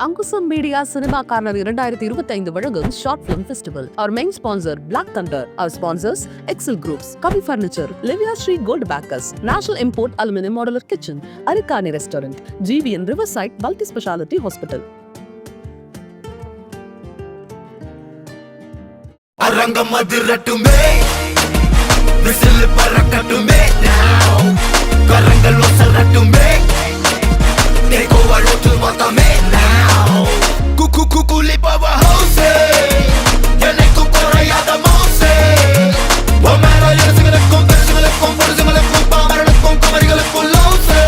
அங்குசம் media cinema corner 2025 வழங்கும் short film festival. Our main sponsor Black Thunder. Our sponsors Excel Groups, Kavi Furniture, Livia Street Gold Backers, National Import Aluminum Modular Kitchen, Arikani Restaurant, GVN Riverside Multi Speciality Hospital. அரங்கம் அதிரட்டுமே, whistle பறக்கட்டுமே, கரங்கள் வசரட்டுமே, தேக்கோ வரோட்டு மொத்தமே குலி பவ ஹவுஸே, எனக்கு குறையாத மவுசே, ஒமேர எழுசுகளுக்கும் பெருசுகளுக்கும் பொருசுகளுக்கும் பாமரனுக்கும் குமரிகளுக்கும் லவுசே,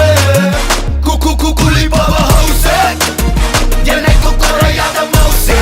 குலி பவ ஹவுஸே, எனக்கு குறையாத மவுசே.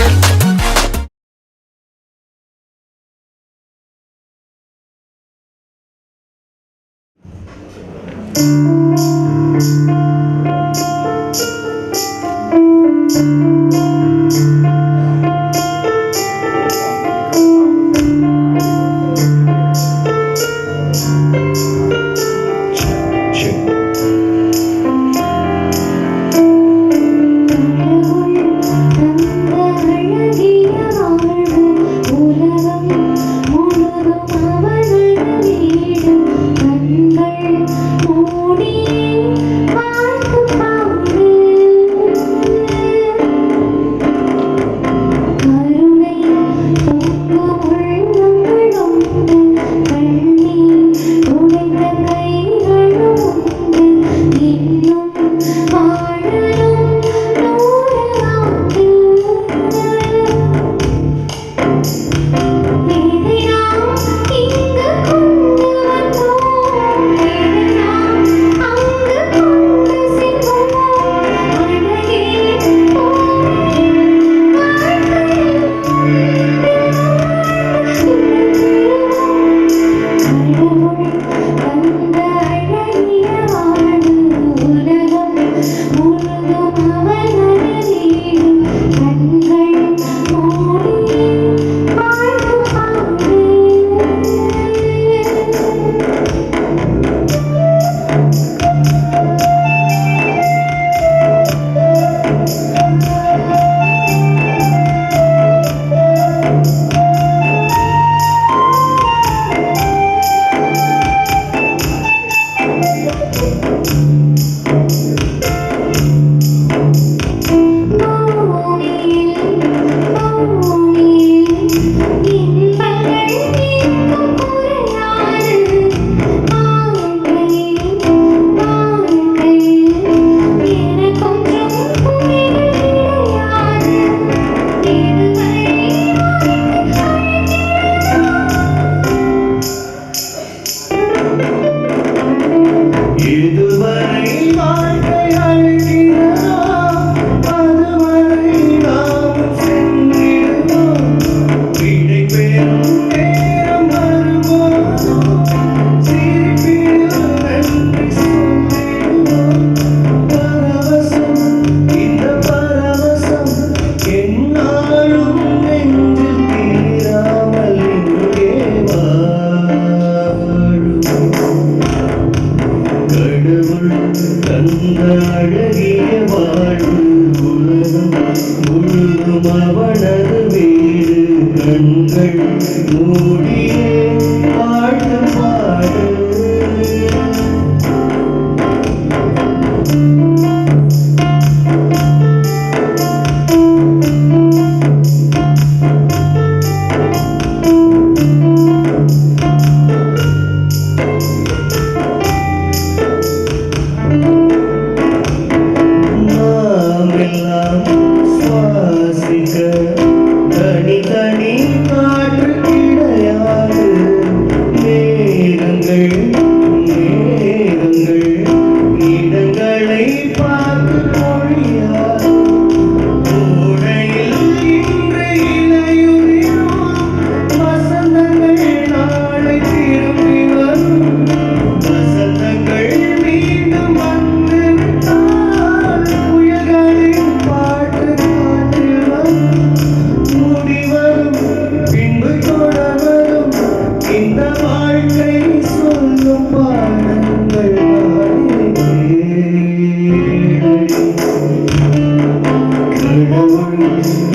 தனி தனி காற்று கிடையாது.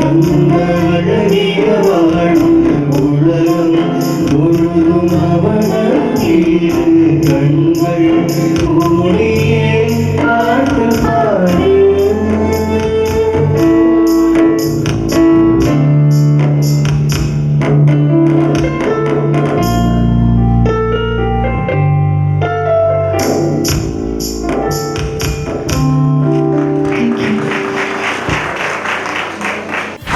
அந்த அழகிய வாழும் உலகம் முழுதும் அவனீடு கண்கள் மூடியே பாட்டு பாடு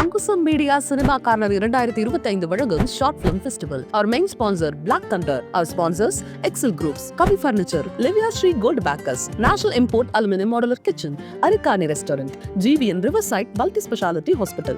அங்குசம் மீடியா சினிமா கார்னர் 2025 வழங்கும் short film festival. Our main sponsor Black Thunder. Our sponsors Excel Groups, Kavi Furniture, Livia Sri Gold Backers, National Import Aluminum Modular Kitchen, Arikani Restaurant, GVN Riverside Multi Speciality Hospital.